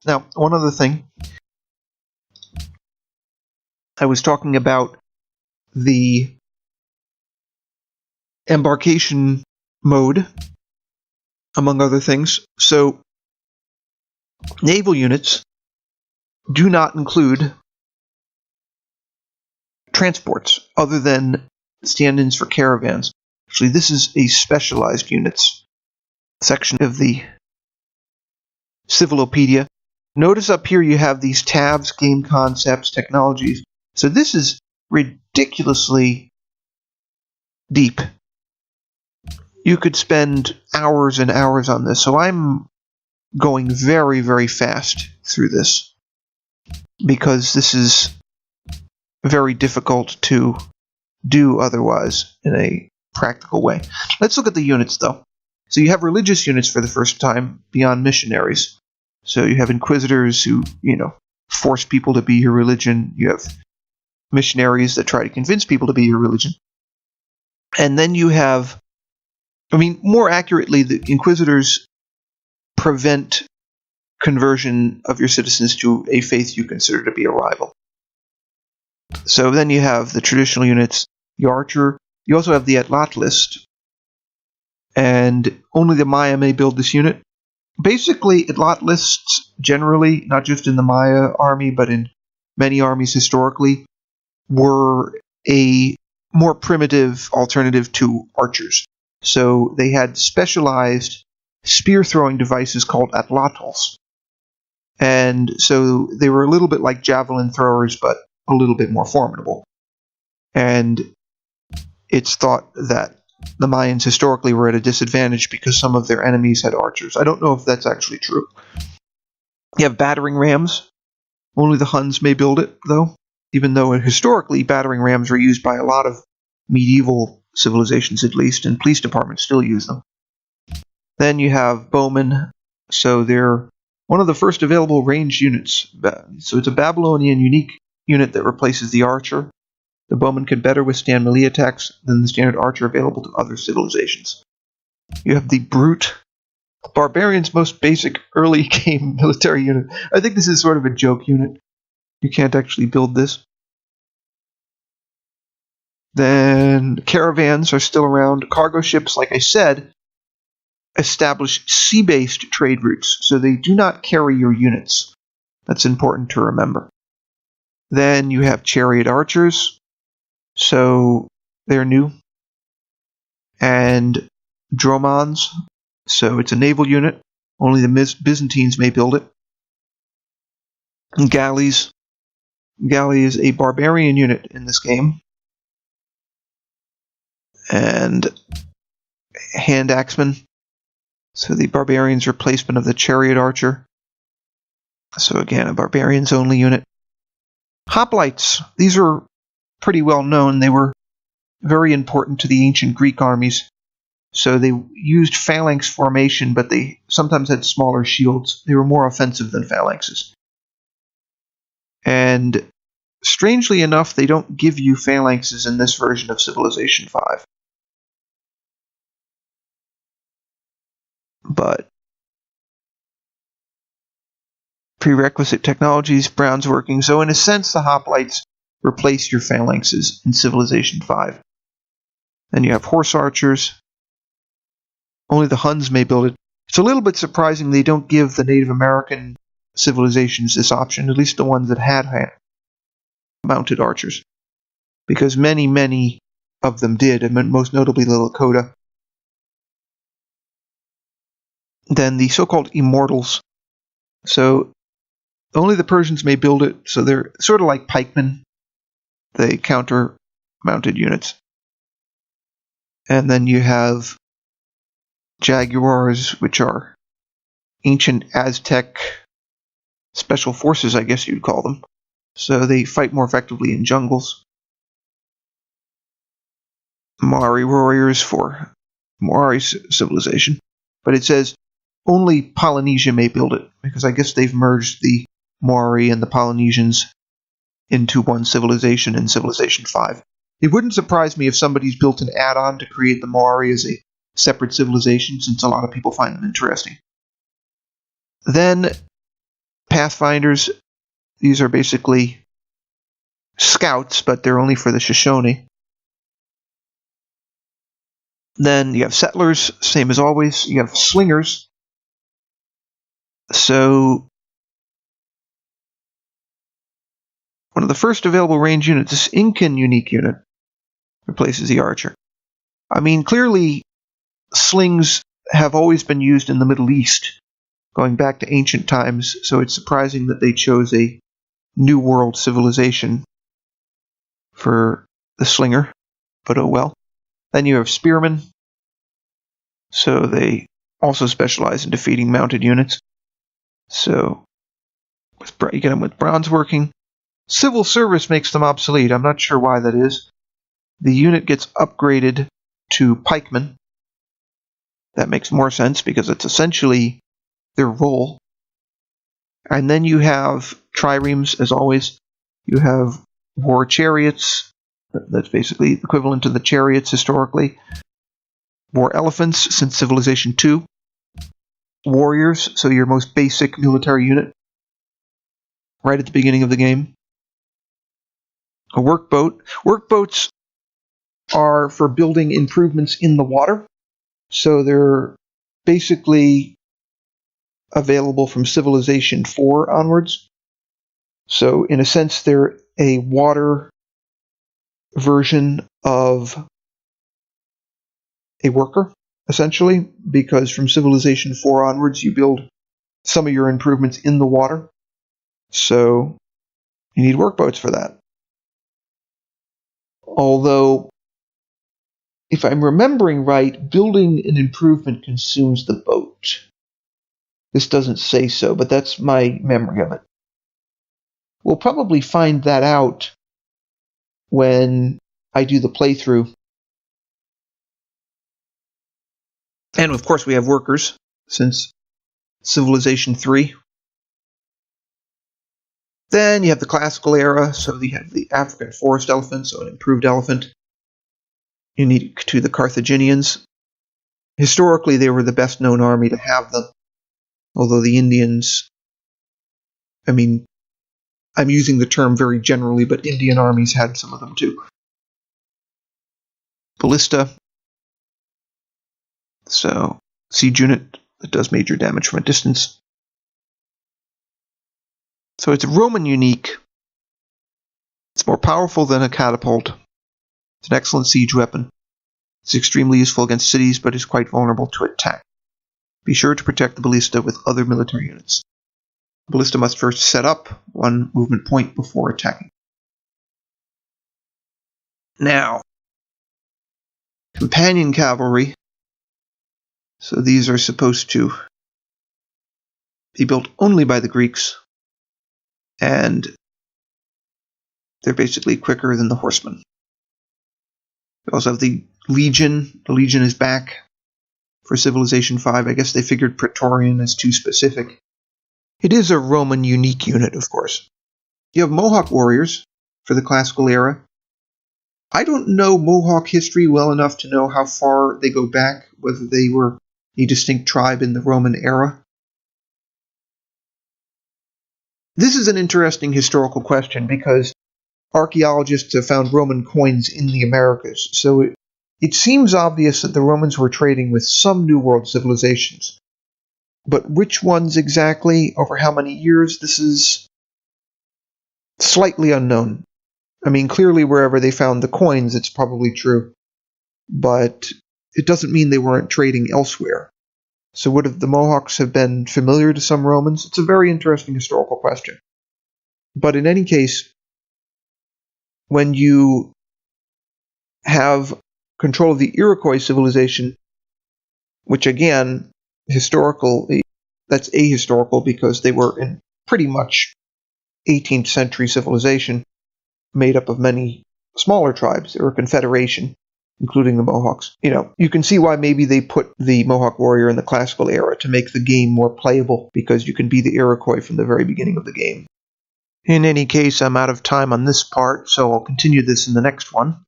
Now, one other thing. I was talking about the embarkation mode, among other things. So, naval units do not include transports other than stand-ins for caravans. Actually, this is a specialized units section of the Civilopedia. Notice up here you have these tabs, game concepts, technologies. So this is ridiculously deep. You could spend hours and hours on this, so I'm going very, very fast through this because this is very difficult to do otherwise in a practical way. Let's look at the units, though. So you have religious units for the first time beyond missionaries. So you have inquisitors who, force people to be your religion. You have missionaries that try to convince people to be your religion. And then you have, more accurately, the inquisitors prevent conversion of your citizens to a faith you consider to be a rival. So then you have the traditional units, the archer. You also have the atlatlist, and only the Maya may build this unit. Basically, atlatlists generally, not just in the Maya army, but in many armies historically, were a more primitive alternative to archers. So they had specialized spear-throwing devices called atlatls. And so they were a little bit like javelin throwers, but a little bit more formidable. And it's thought that the Mayans historically were at a disadvantage because some of their enemies had archers. I don't know if that's actually true. You have battering rams. Only the Huns may build it, though, even though historically battering rams were used by a lot of medieval civilizations, at least, and police departments still use them. Then you have bowmen. So they're one of the first available ranged units. So it's a Babylonian unique unit that replaces the archer. The bowman can better withstand melee attacks than the standard archer available to other civilizations. You have the brute, barbarian's most basic early game military unit. I think this is sort of a joke unit. You can't actually build this. Then caravans are still around. Cargo ships, like I said, establish sea-based trade routes, so they do not carry your units. That's important to remember. Then you have chariot archers, so they're new. And dromons, so it's a naval unit. Only the Byzantines may build it. And galleys. Galley is a barbarian unit in this game. And hand axemen. So the barbarian's replacement of the chariot archer. So again, a barbarians only unit. Hoplites. These are pretty well known. They were very important to the ancient Greek armies. So they used phalanx formation, but they sometimes had smaller shields. They were more offensive than phalanxes. And strangely enough, they don't give you phalanxes in this version of Civilization 5. But prerequisite technologies, Brown's working. So in a sense, the hoplites replace your phalanxes in Civilization 5. Then you have horse archers. Only the Huns may build it. It's a little bit surprising they don't give the Native American civilizations this option, at least the ones that had mounted archers. Because many, many of them did, and most notably the Lakota. Then the so-called immortals. So only the Persians may build it, so they're sort of like pikemen. They counter-mounted units. And then you have jaguars, which are ancient Aztec special forces, I guess you'd call them. So they fight more effectively in jungles. Maori warriors for Maori civilization. But it says only Polynesia may build it, because I guess they've merged the Maori and the Polynesians into one civilization in Civilization 5. It wouldn't surprise me if somebody's built an add-on to create the Maori as a separate civilization, since a lot of people find them interesting. Then Pathfinders, these are basically scouts, but they're only for the Shoshone. Then you have settlers, same as always. You have slingers. So one of the first available range units, this Incan unique unit, replaces the archer. I mean, clearly slings have always been used in the Middle East, going back to ancient times, so it's surprising that they chose a New World civilization for the slinger, but oh well. Then you have spearmen, so they also specialize in defeating mounted units. So you get them with bronze working. Civil service makes them obsolete. I'm not sure why that is. The unit gets upgraded to pikemen. That makes more sense because it's essentially their role. And then you have triremes, as always. You have war chariots. That's basically equivalent to the chariots historically. War elephants since Civilization 2. Warriors, so your most basic military unit, right at the beginning of the game. A workboat. Workboats are for building improvements in the water, so they're basically available from Civilization 4 onwards. So in a sense, they're a water version of a worker, essentially, because from Civilization 4 onwards, you build some of your improvements in the water. So you need workboats for that. Although, if I'm remembering right, building an improvement consumes the boat. This doesn't say so, but that's my memory of it. We'll probably find that out when I do the playthrough. And of course we have workers, since Civilization 3. Then you have the classical era, so you have the African forest elephant, so an improved elephant. Unique to the Carthaginians. Historically, they were the best known army to have them, although the Indians, I mean, I'm using the term very generally, but Indian armies had some of them too. Ballista, so siege unit that does major damage from a distance. So it's Roman unique. It's more powerful than a catapult. It's an excellent siege weapon. It's extremely useful against cities, but is quite vulnerable to attack. Be sure to protect the ballista with other military units. The ballista must first set up one movement point before attacking. Now, companion cavalry. So these are supposed to be built only by the Greeks, and they're basically quicker than the horsemen. We also have the Legion. The Legion is back for Civilization 5. I guess they figured Praetorian is too specific. It is a Roman unique unit, of course. You have Mohawk warriors for the classical era. I don't know Mohawk history well enough to know how far they go back, whether they were a distinct tribe in the Roman era. This is an interesting historical question because archaeologists have found Roman coins in the Americas, so it seems obvious that the Romans were trading with some New World civilizations. But which ones exactly, over how many years, this is slightly unknown. I mean, clearly wherever they found the coins, it's probably true. But it doesn't mean they weren't trading elsewhere. So would the Mohawks have been familiar to some Romans? It's a very interesting historical question. But in any case, when you have control of the Iroquois civilization, which again, historically, that's ahistorical because they were in pretty much 18th century civilization made up of many smaller tribes. They were a confederation, including the Mohawks. You can see why maybe they put the Mohawk warrior in the classical era to make the game more playable, because you can be the Iroquois from the very beginning of the game. In any case, I'm out of time on this part, so I'll continue this in the next one.